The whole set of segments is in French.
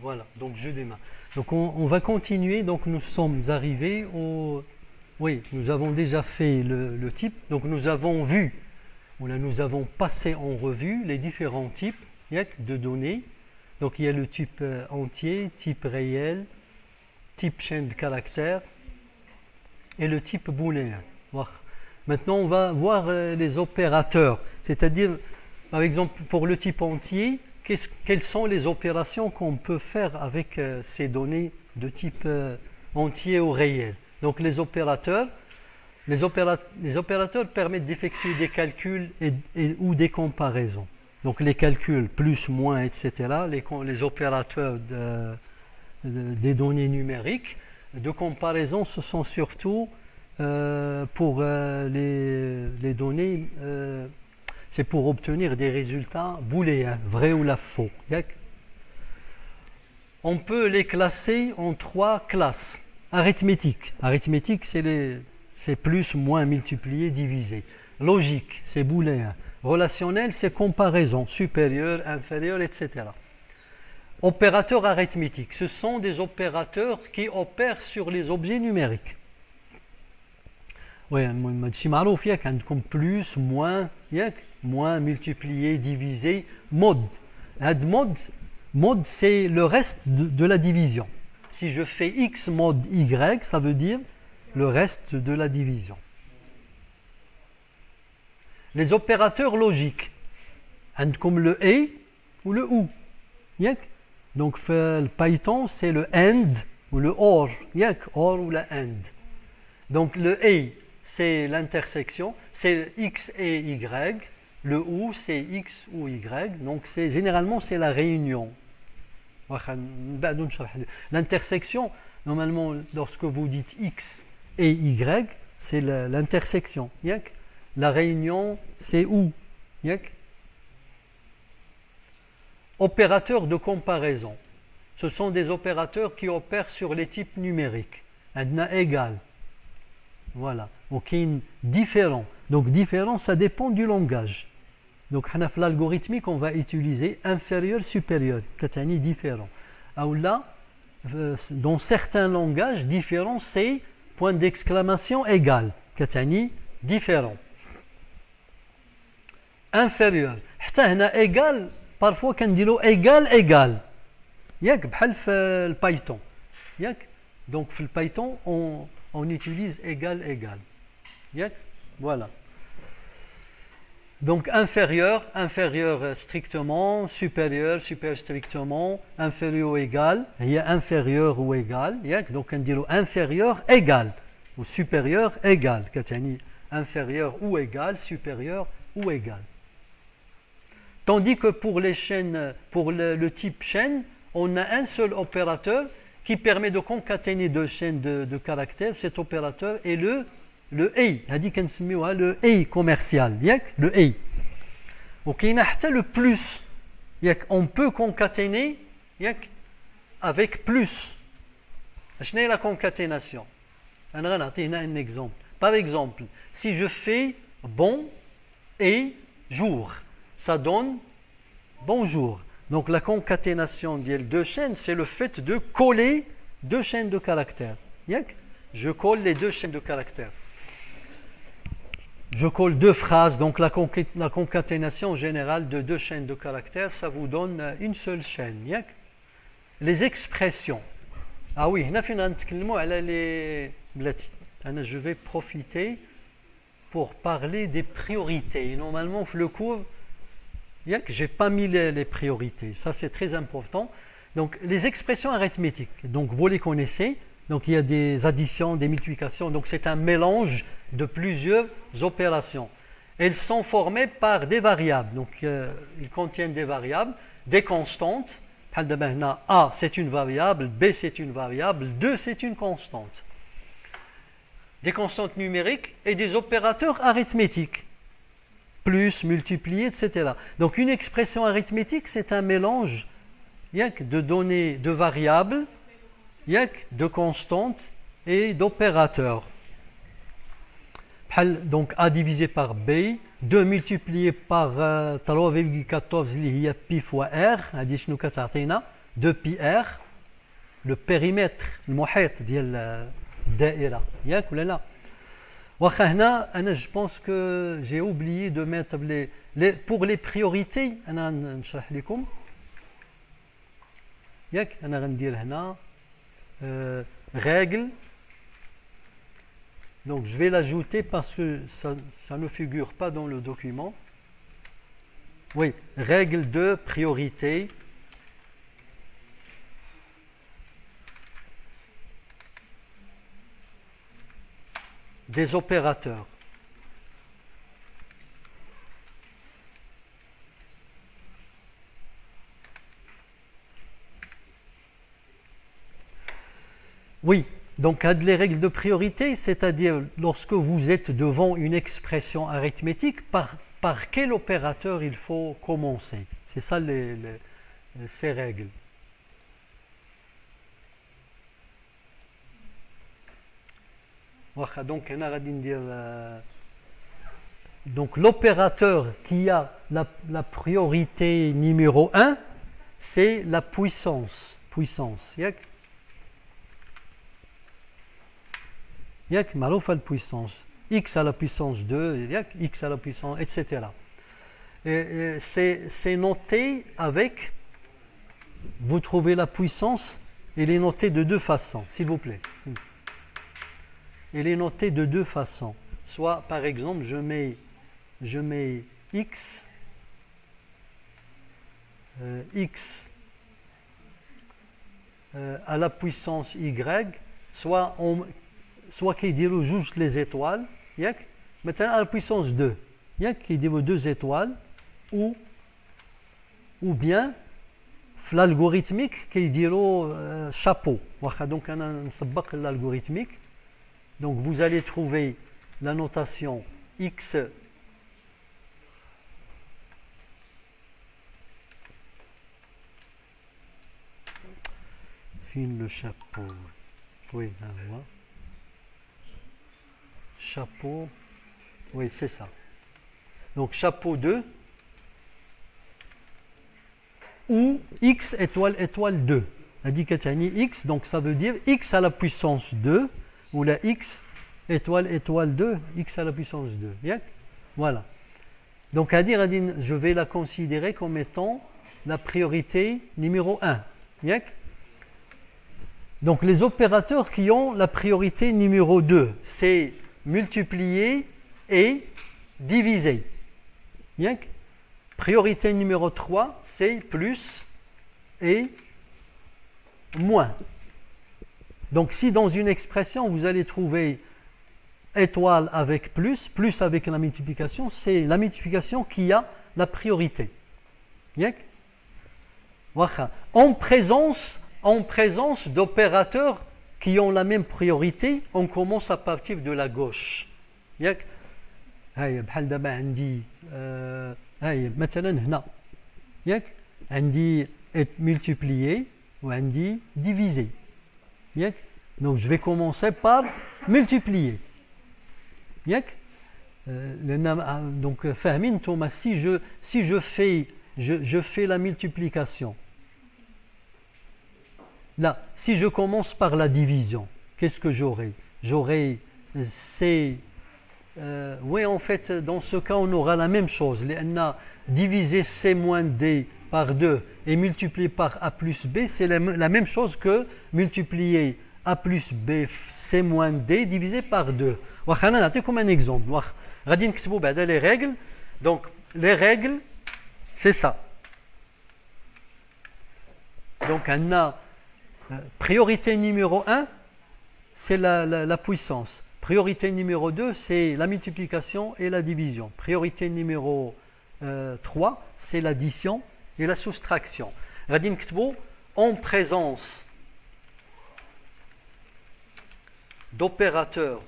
Voilà, donc jeu des mains. Donc on va continuer. Donc nous sommes arrivés au... Oui, nous avons déjà fait le type. Donc nous avons vu, ou là nous avons passé en revue les différents types de données. Donc il y a le type entier, type réel, type chaîne de caractères et le type booléen. Maintenant on va voir les opérateurs, c'est-à-dire par exemple pour le type entier, quelles sont les opérations qu'on peut faire avec ces données de type entier ou réel. Donc les opérateurs permettent d'effectuer des calculs ou des comparaisons. Donc les calculs plus, moins, etc. Les opérateurs des données numériques de comparaison, ce sont surtout pour les données, c'est pour obtenir des résultats booléens, vrai ou faux. On peut les classer en 3 classes. Arithmétique. Arithmétique, c'est plus, moins, multiplié, divisé. Logique, c'est booléen. Relationnel, c'est comparaison, supérieur, inférieur, etc. Opérateurs arithmétiques, ce sont des opérateurs qui opèrent sur les objets numériques. Oui, comme plus, moins, multiplié, divisé, mode. Mode, c'est le reste de la division. Si je fais x mode y, ça veut dire le reste de la division. Les opérateurs logiques, comme le et ou le ou. Donc le Python, c'est le and ou le or, or ou la and. Donc le et, c'est l'intersection, c'est x et y. Le ou, c'est x ou y. Donc généralement, c'est la réunion. L'intersection, normalement, lorsque vous dites x et y, c'est l'intersection. La réunion, c'est où? Opérateurs de comparaison. Ce sont des opérateurs qui opèrent sur les types numériques. Adna égal. Voilà. Ok, différent. Donc différent, ça dépend du langage. Donc l'algorithmique, on va utiliser inférieur, supérieur. Katani différent. Alors là, dans certains langages, différent, c'est point d'exclamation égal. Katani différent. Inférieur. Égal, parfois quand dit égal, égal. بحال في البايثون. Donc في Python, on utilise égal, égal. Voilà. Donc inférieur strictement, supérieur strictement, inférieur ou égal, il y a inférieur ou égal, donc on dit inférieur égal ou supérieur égal, inférieur ou égal, supérieur ou égal. Tandis que pour les chaînes, pour le type chaîne, on a un seul opérateur qui permet de concaténer deux chaînes de caractères. Cet opérateur est le A. Le A commercial. Le A. Ok, le plus. On peut concaténer avec plus. Quelle est la concaténation? On va donner un exemple. Par exemple, si je fais bon et jour, ça donne bonjour. Donc la concaténation des deux chaînes, c'est le fait de coller deux chaînes de caractères. Je colle les deux chaînes de caractères. Je colle deux phrases, donc la concaténation générale de deux chaînes de caractères, ça vous donne une seule chaîne. Les expressions. Ah oui, je vais profiter pour parler des priorités. Normalement, le cours, je n'ai pas mis les priorités. Ça, c'est très important. Donc, les expressions arithmétiques, donc vous les connaissez. Donc, il y a des additions, des multiplications. Donc, c'est un mélange de plusieurs opérations. Elles sont formées par des variables. Donc, ils contiennent des variables, des constantes. A, c'est une variable. B, c'est une variable. 2, c'est une constante. Des constantes numériques et des opérateurs arithmétiques. Plus, multiplier, etc. Donc, une expression arithmétique, c'est un mélange de données, de variables, de constantes et d'opérateurs. Donc A divisé par B, 2 multiplié par 3,14 اللي هي P fois R, هذه شنو كتعطينا 2 pi r, le périmètre, le محيط ديال الدائرة ياك ولا لا؟ واخا هنا أنا je pense que j'ai oublié de mettre pour les priorités أنا نشرح لكم ياك أنا غندير هنا règle. Donc je vais l'ajouter parce que ça ne figure pas dans le document. Oui, règle de priorité. Des opérateurs. Oui, donc les règles de priorité, c'est-à-dire lorsque vous êtes devant une expression arithmétique, par quel opérateur il faut commencer. C'est ça ces règles. Donc l'opérateur qui a la priorité numéro 1, c'est la puissance. ياك معروفة الpuissance. X à la puissance 2, X à la puissance, etc. Et c'est noté avec, vous trouvez la puissance, il est noté de deux façons, s'il vous plaît. Il est noté de deux façons. Soit, par exemple, je mets X, X à la puissance Y, soit qu'il dit juste les étoiles, maintenant à la puissance 2, qu'il dit 2 étoiles, ou bien l'algorithmique qu'il dit chapeau. Donc on a l'algorithmique. Donc vous allez trouver la notation X fine le chapeau. Oui, voilà. Chapeau, oui, c'est ça. Donc chapeau 2 ou X étoile étoile 2. Adikatani X, donc ça veut dire X à la puissance 2 ou la X étoile étoile 2, X à la puissance 2. Bien? Voilà. Donc à dire, je vais la considérer comme étant la priorité numéro 1. Bien? Donc les opérateurs qui ont la priorité numéro 2, c'est multiplier et diviser. Bien? Priorité numéro 3, c'est plus et moins. Donc si dans une expression vous allez trouver étoile avec plus avec la multiplication, c'est la multiplication qui a la priorité. Bien? En présence d'opérateurs qui ont la même priorité, on commence à partir de la gauche. ياك هاي بحال دابا عندي هاي مثلا هنا ياك عندي multiplier وعندي diviser. ياك donc je vais commencer par multiplier. ياك donc فاهمين نتوما si je fais la multiplication. Là, si je commence par la division, qu'est-ce que j'aurai? J'aurai C. Oui, en fait, dans ce cas, on aura la même chose. Diviser C moins D par 2 et multiplier par A plus B, c'est la même chose que multiplier A plus B C moins D divisé par 2. On va donner un exemple. On va dire les règles. Donc, les règles, c'est ça. Donc, on a priorité numéro 1, c'est la puissance. Priorité numéro 2, c'est la multiplication et la division. Priorité numéro 3, c'est l'addition et la soustraction. Radin Ktbo, en présence d'opérateurs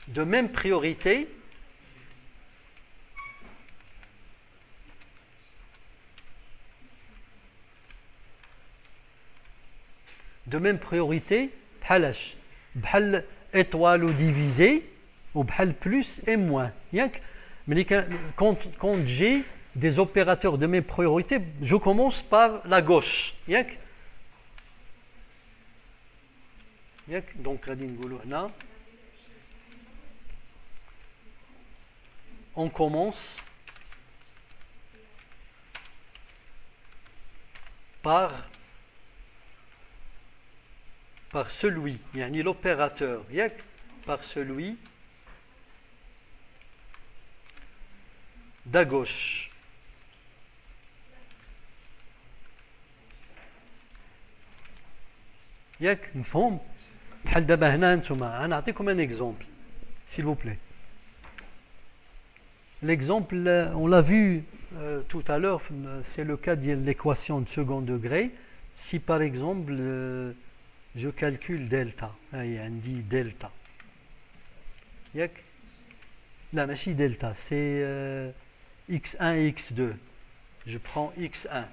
de même priorité, بحال étoile ou divisé ou بحال plus et moins. Mais quand j'ai des opérateurs de même priorité, je commence par la gauche. Donc, on commence par celui, l'opérateur, par celui d'à gauche. مفهوم؟ بحال دابا هنا نتوما نعطيكم un exemple s'il vous plaît. L'exemple, on l'a vu tout à l'heure, c'est le cas de l'équation de second degré. Si par exemple je calcule delta, on dit delta. Là, ماشي delta, c'est x1 et x2. Je prends x1.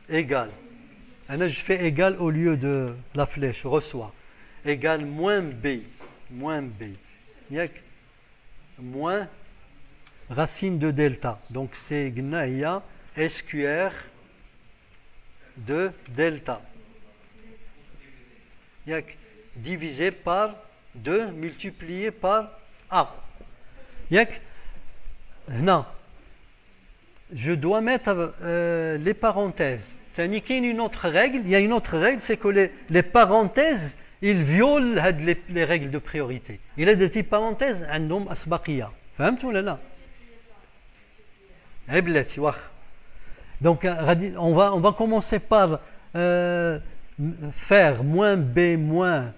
Égal. Là, je fais égal au lieu de la flèche, reçoit. Égal moins b. Moins racine de delta. Donc c'est gnaïa SQR de delta. Divisé par 2 multiplié par A. Non. Je dois mettre les parenthèses. Il y a une autre règle, c'est que les parenthèses, ils violent les règles de priorité. Il y a des petites parenthèses, عندهم أسبقية. فهمت ولا لا؟ عبلتي واخ. Donc on va commencer par faire moins B moins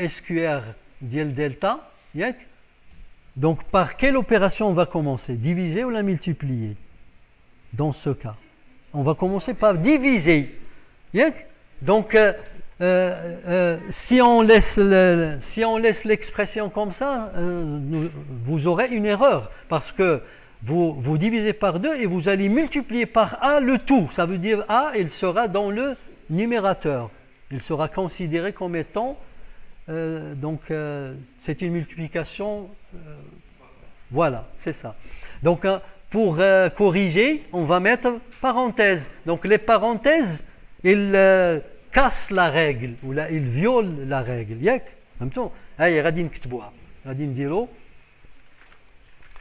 SQR ديال delta. Donc par quelle opération on va commencer? Diviser ou la multiplier? Dans ce cas, on va commencer par diviser. Donc, si on laisse l'expression comme ça, vous aurez une erreur parce que vous divisez par 2 et vous allez multiplier par A le tout. Ça veut dire A, il sera dans le numérateur. Il sera considéré comme étant, c'est une multiplication, voilà, c'est ça. Donc, pour corriger, on va mettre parenthèse. Donc les parenthèses, ils cassent la règle ou là, ils violent la règle.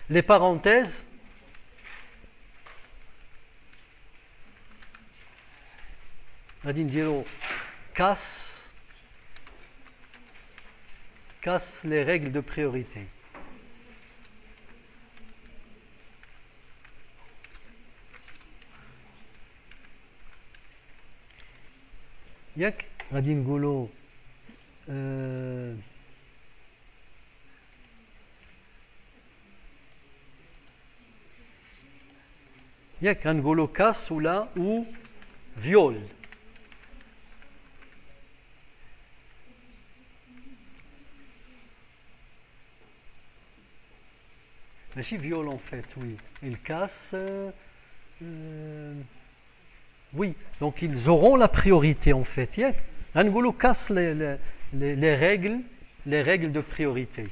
Les parenthèses cassent les règles de priorité. غادي نقولوا غنقولوا كاس ولا ou viol. ماشي viol en fait, oui. Il casse. Oui, donc ils auront la priorité en fait. Angolo casse les règles de priorité.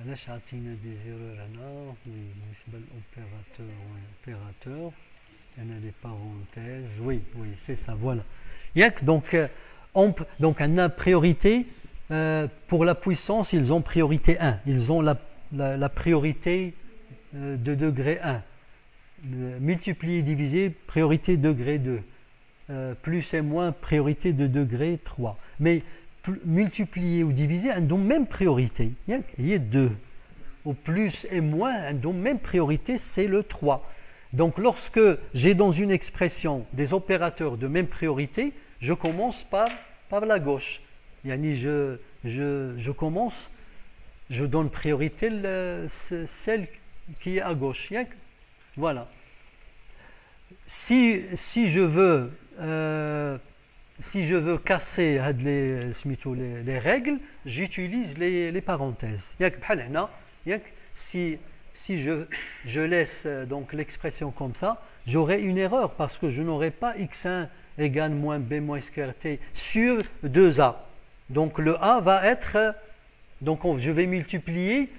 Là, j'ai des erreurs là. Oui, opérateur. Il y en a des parenthèses. Oui, c'est ça, voilà. Donc, on a priorité pour la puissance, ils ont priorité 1. Ils ont la priorité de degré 1. Multiplier, diviser, priorité degré 2. Plus et moins, priorité de degré 3. Mais multiplier ou diviser, ils ont même priorité. Il y a 2. Au plus et moins, ils ont même priorité, c'est le 3. Donc lorsque j'ai dans une expression des opérateurs de même priorité, je commence par la gauche. Yani je commence, je donne priorité celle qui est à gauche. Voilà. Si je veux casser les règles, j'utilise les parenthèses. Si je laisse donc l'expression comme ça, j'aurai une erreur parce que je n'aurai pas x1 égale moins b moins square t sur 2a. Donc le a va être, donc je vais multiplier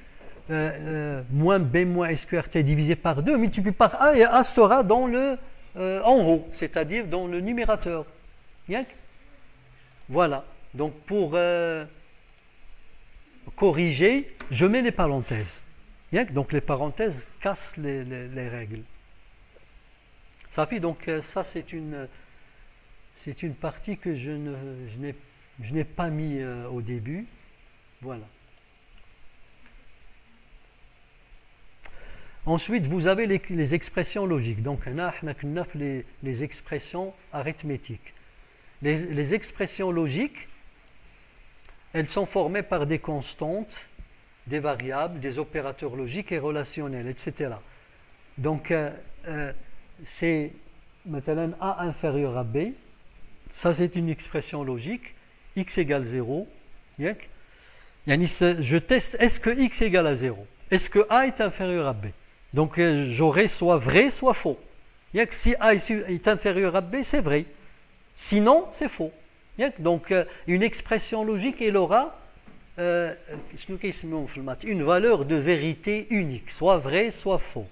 moins b moins square t divisé par 2, multiplié par a, et a sera dans le, en haut, c'est-à-dire dans le numérateur. Bien? Voilà. Donc pour corriger, je mets les parenthèses. Bien? Donc les parenthèses cassent les règles. Ça fait donc ça c'est une partie que je n'ai pas mis au début. Voilà. Ensuite, vous avez les expressions logiques. Donc, on a les expressions arithmétiques. Les expressions logiques, elles sont formées par des constantes, des variables, des opérateurs logiques et relationnels, etc. Donc, c'est maintenant A inférieur à B. Ça, c'est une expression logique. X égale 0. Je teste, est-ce que X égale à 0? Est-ce que A est inférieur à B? Donc, j'aurai soit vrai, soit faux. Si A est inférieur à B, c'est vrai. Sinon, c'est faux. Donc, une expression logique, elle aura une valeur de vérité unique, soit vrai, soit faux.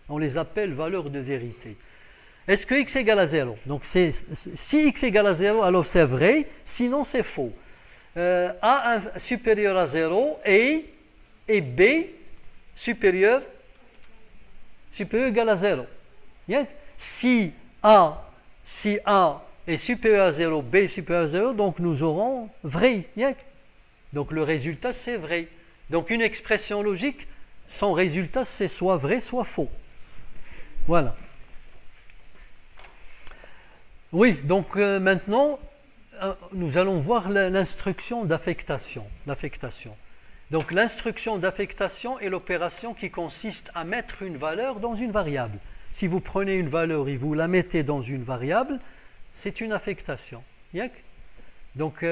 On les appelle valeurs de vérité. Est-ce que x égale à 0? Donc, si x égale à 0, alors c'est vrai, sinon c'est faux. A supérieur à 0 et B supérieur égal à 0. Si A est supérieur à 0, B est supérieur à 0, donc nous aurons vrai. Donc le résultat, c'est vrai. Donc une expression logique, son résultat, c'est soit vrai, soit faux. Voilà. Oui, donc maintenant, nous allons voir l'instruction d'affectation. Donc l'instruction d'affectation est l'opération qui consiste à mettre une valeur dans une variable. Si vous prenez une valeur et vous la mettez dans une variable, c'est une affectation. Donc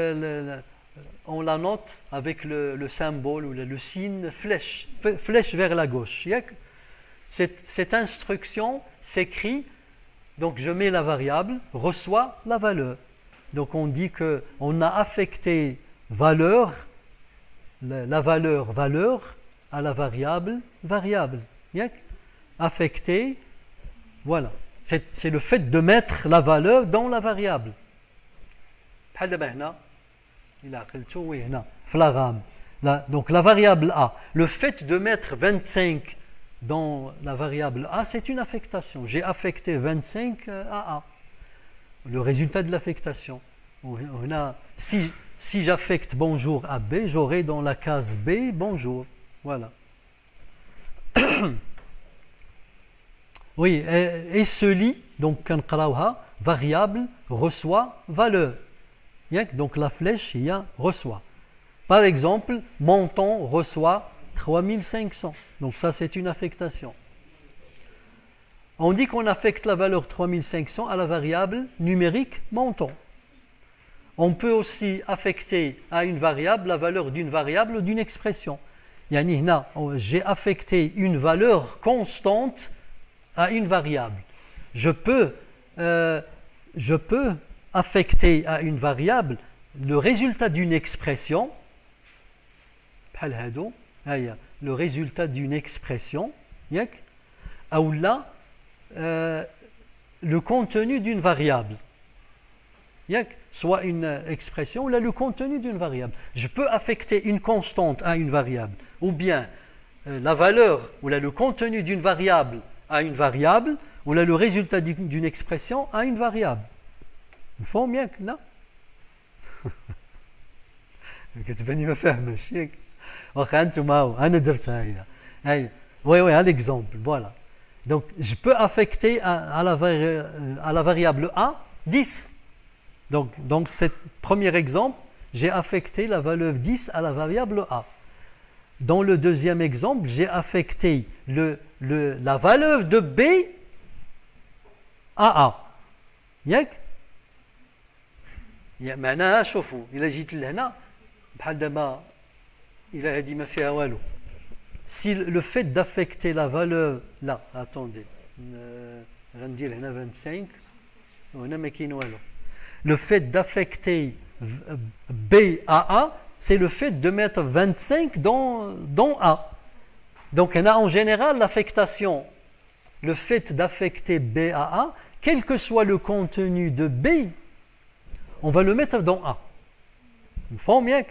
on la note avec le symbole ou le signe flèche vers la gauche. Cette instruction s'écrit, donc je mets la variable, reçoit la valeur. Donc on dit qu'on a affecté valeur, la valeur à la variable. Affecté, voilà. C'est le fait de mettre la valeur dans la variable. Donc la variable A, le fait de mettre 25 dans la variable A, c'est une affectation. J'ai affecté 25 à A. Le résultat de l'affectation. Si j'affecte bonjour à B, j'aurai dans la case B bonjour. Voilà. Oui, et ce lit, donc variable, reçoit valeur. Donc la flèche, il y a reçoit. Par exemple, montant reçoit 3500. Donc ça, c'est une affectation. On dit qu'on affecte la valeur 3500 à la variable numérique montant. On peut aussi affecter à une variable la valeur d'une variable ou d'une expression. J'ai affecté une valeur constante à une variable. Je peux affecter à une variable le résultat d'une expression, le résultat d'une expression, ou là, le contenu d'une variable. Soit une expression ou là le contenu d'une variable. Je peux affecter une constante à une variable, ou bien la valeur ou là le contenu d'une variable à une variable, ou là le résultat d'une expression à une variable. Vous faites bien que là كتباني ما فاهمش ياك واخا انتم هاو انا درتها هي oui à l'exemple, voilà. Donc je peux affecter à la variable A 10. Donc ce premier exemple, j'ai affecté la valeur 10 à la variable A. Dans le deuxième exemple, j'ai affecté la valeur de B à A. معناها شوفوا إلا جيت لهنا بحال دابا إلا هادي ما فيها والو. Si le fait d'affecter la valeur là, attendez, غندير هنا 25 وهنا ما كاين والو. Le fait d'affecter B à A, c'est le fait de mettre 25 dans A. Donc on a en général l'affectation, le fait d'affecter B à A, quel que soit le contenu de B, on va le mettre dans A. Vous voyez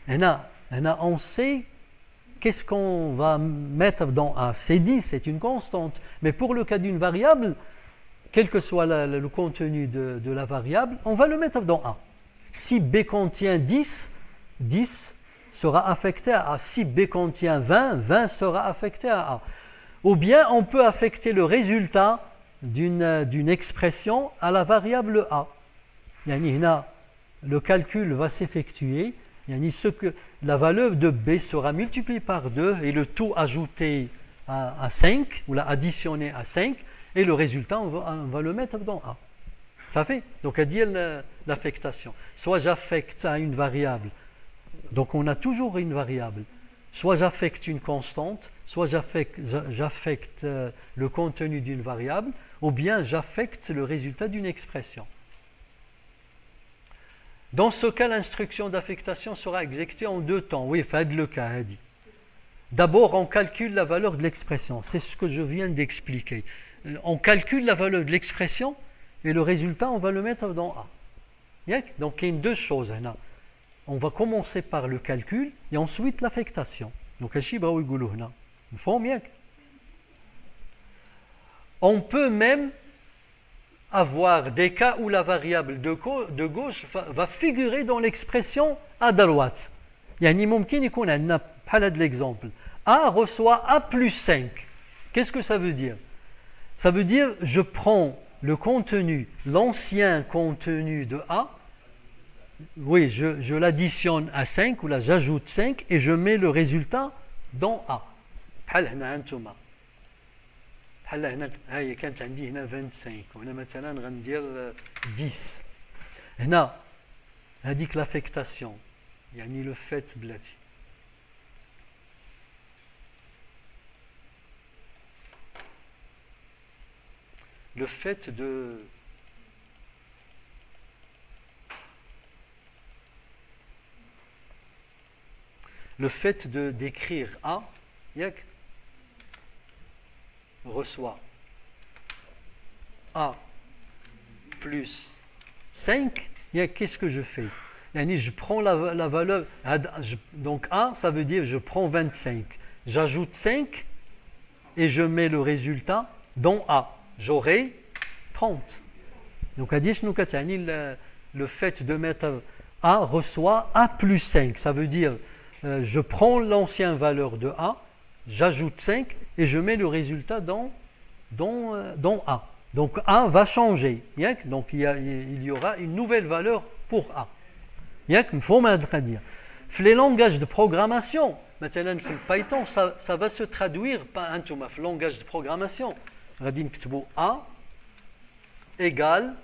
bien? On sait qu'est-ce qu'on va mettre dans A. C'est 10, c'est une constante. Mais pour le cas d'une variable, quel que soit le contenu de la variable, on va le mettre dans A. Si B contient 10, 10 sera affecté à A. Si B contient 20, 20 sera affecté à A. Ou bien on peut affecter le résultat d'une expression à la variable A. Le calcul va s'effectuer. La valeur de B sera multipliée par 2 et le tout ajouté à 5, ou additionné à 5, et le résultat, on va le mettre dans A. Ça fait? Donc, à dire l'affectation. Soit j'affecte à une variable, donc on a toujours une variable. Soit j'affecte une constante, soit j'affecte le contenu d'une variable, ou bien j'affecte le résultat d'une expression. Dans ce cas, l'instruction d'affectation sera exécutée en deux temps. Oui, faites le cas, Hadi. D'abord, on calcule la valeur de l'expression. C'est ce que je viens d'expliquer. On calcule la valeur de l'expression et le résultat, on va le mettre dans A. Donc, il y a deux choses. On va commencer par le calcul et ensuite l'affectation. Donc, on peut même avoir des cas où la variable de gauche va figurer dans l'expression à droite. يعني ممكن يكون عندنا بحال هذا l'exemple. A reçoit A plus 5. Qu'est-ce que ça veut dire? Ça veut dire je prends le contenu, l'ancien contenu de A, oui, je l'additionne à 5 ou là j'ajoute 5 et je mets le résultat dans A. بحال هنا انتما بحال هنا هاي كانت عندي هنا 25 وهنا مثلا غندير 10 هنا هذيك l'affectation يعني le fait بلاتي le fait de d'écrire A reçoit A plus 5, qu'est-ce que je fais? Je prends la valeur, donc A, ça veut dire je prends 25, j'ajoute 5 et je mets le résultat dans A. J'aurai 30. Donc, le fait de mettre A reçoit A plus 5. Ça veut dire, je prends l'ancienne valeur de A, j'ajoute 5 et je mets le résultat dans A. Donc, A va changer. Donc, il y aura une nouvelle valeur pour A. Il faut dire. Les langages de programmation, maintenant, le Python, ça va se traduire par un langage de programmation. غادي نكتبوا A égale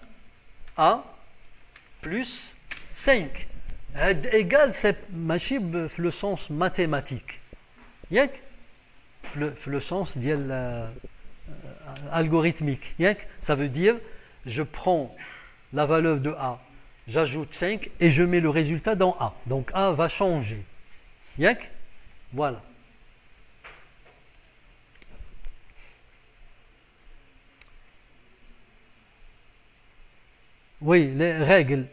A plus 5. هاد égal c'est ماشي في le sens mathématique. ياك في le sens ديال algorithmique. ياك ça veut dire je prends la valeur de A, j'ajoute 5 et je mets le résultat dans A. Donc A va changer. ياك voilà. Oui, les règles.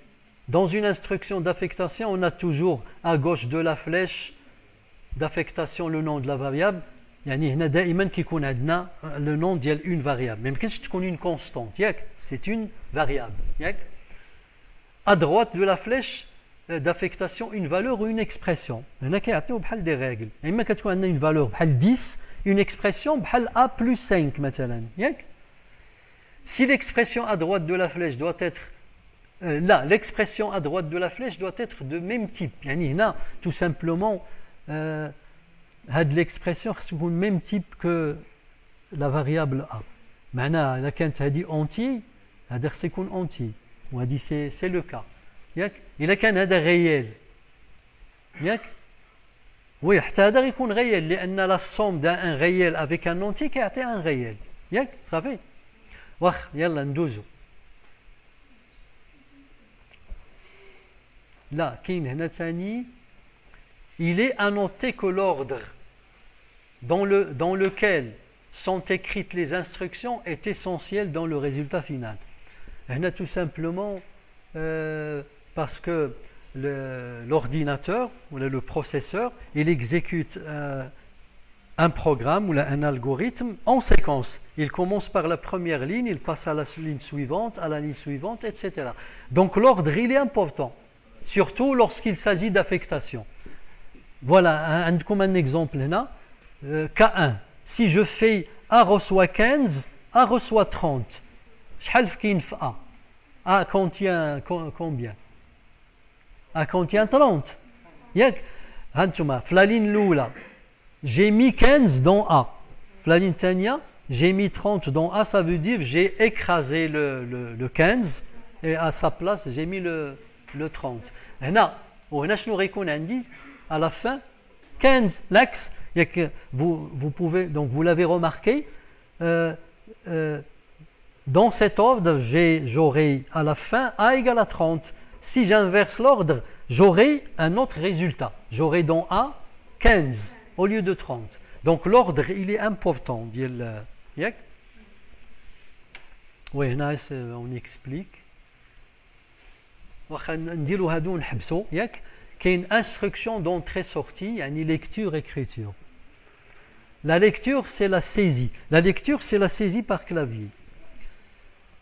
Dans une instruction d'affectation, on a toujours à gauche de la flèche d'affectation le nom de la variable. يعني هنا دائما كيكون عندنا le nom ديال une variable. ما يمكنش تكون une constante, ياك؟ C'est une variable, ياك؟ À droite de la flèche d'affectation une valeur ou une expression. هنا كيعطيو بحال des règles. إما كتكون عندنا une valeur بحال 10, une expression بحال A plus 5 مثلا, ياك؟ Si l'expression à droite de la flèche doit être là, l'expression à droite de la flèche doit être de même type. يعني هنا tout simplement هاد l'expression خص تكون même type que la variable A. معناها إذا كانت هذه entier هذا خص يكون entier وهذه c'est le cas. ياك؟ إذا كان هذا réel ياك؟ oui حتى هذا يكون réel لأن la somme d'un réel avec un entier كيعطي un réel. ياك صافي واخ يلا ندوزو لا كاين هنا ثاني il est à noter que l'ordre dans lequel sont écrites les instructions est essentiel dans le résultat final. هنا tout simplement parce que l'ordinateur ou le processeur il exécute un programme ou un algorithme en séquence. Il commence par la première ligne, il passe à la ligne suivante, etc. Donc l'ordre il est important, surtout lorsqu'il s'agit d'affectation. Voilà, comme un exemple là, K1. Si je fais A reçoit 15, A reçoit 30. شحال كاين في A? A contient combien? A contient 30. ياك هانتوما في la ligne الاولى j'ai mis 15 dans A. La ligne tania, j'ai mis 30 dans A, ça veut dire j'ai écrasé le 15 et à sa place j'ai mis le 30. Hna, à la fin, 15, l'axe, vous pouvez, donc vous l'avez remarqué, dans cet ordre, j'aurai à la fin A égale à 30. Si j'inverse l'ordre, j'aurai un autre résultat. J'aurai dans A 15. Au lieu de 30. Donc l'ordre, il est important. Oui, on explique. نديرو هادو نحبسو ياك كاين instruction d'entrée-sortie يعني lecture-écriture. La lecture c'est la saisie. La lecture c'est la saisie par clavier.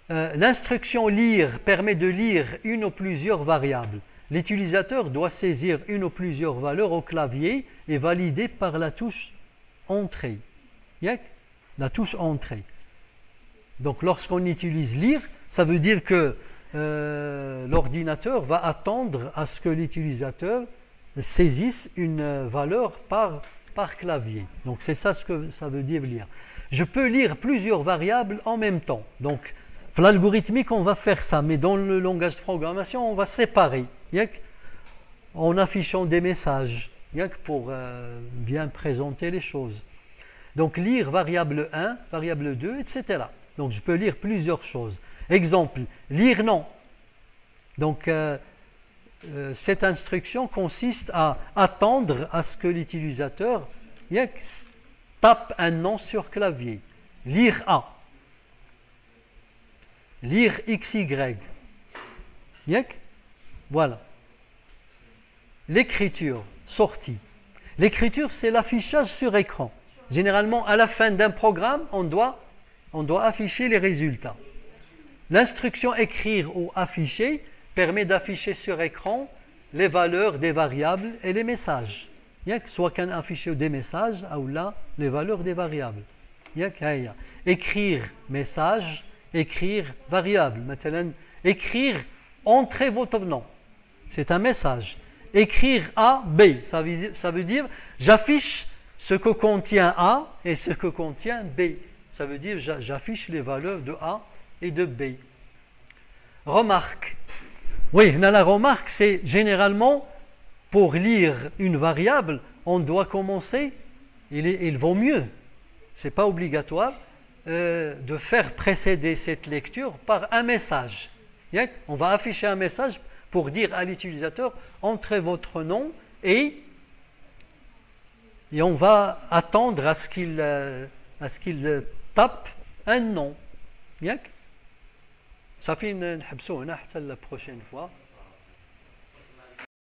L'instruction lire permet de lire une ou plusieurs variables. L'utilisateur doit saisir une ou plusieurs valeurs au clavier et valider par la touche entrée. La touche entrée. Donc lorsqu'on utilise lire, ça veut dire que l'ordinateur va attendre à ce que l'utilisateur saisisse une valeur par clavier. Donc c'est ça ce que ça veut dire lire. Je peux lire plusieurs variables en même temps. Donc l'algorithmique, on va faire ça, mais dans le langage de programmation, on va séparer. En affichant des messages pour bien présenter les choses. Donc lire variable 1, variable 2, etc. Donc je peux lire plusieurs choses. Exemple, lire non. Donc cette instruction consiste à attendre à ce que l'utilisateur tape un nom sur clavier. Lire A. Lire XY. Voilà. L'écriture, sortie. L'écriture, c'est l'affichage sur écran. Généralement, à la fin d'un programme, on doit afficher les résultats. L'instruction écrire ou afficher permet d'afficher sur écran les valeurs des variables et les messages. Soit qu'un afficher des messages, ou là, les valeurs des variables. Écrire message, écrire variable. Maintenant, écrire entrez votre nom. C'est un message. Écrire A, B. Ça veut dire j'affiche ce que contient A et ce que contient B. Ça veut dire j'affiche les valeurs de A et de B. Remarque. Oui, la remarque, c'est généralement pour lire une variable, on doit commencer, il vaut mieux, ce n'est pas obligatoire, de faire précéder cette lecture par un message. On va afficher un message pour dire à l'utilisateur entrez votre nom et on va attendre à ce qu'il tape un nom. Ça fait une la prochaine fois.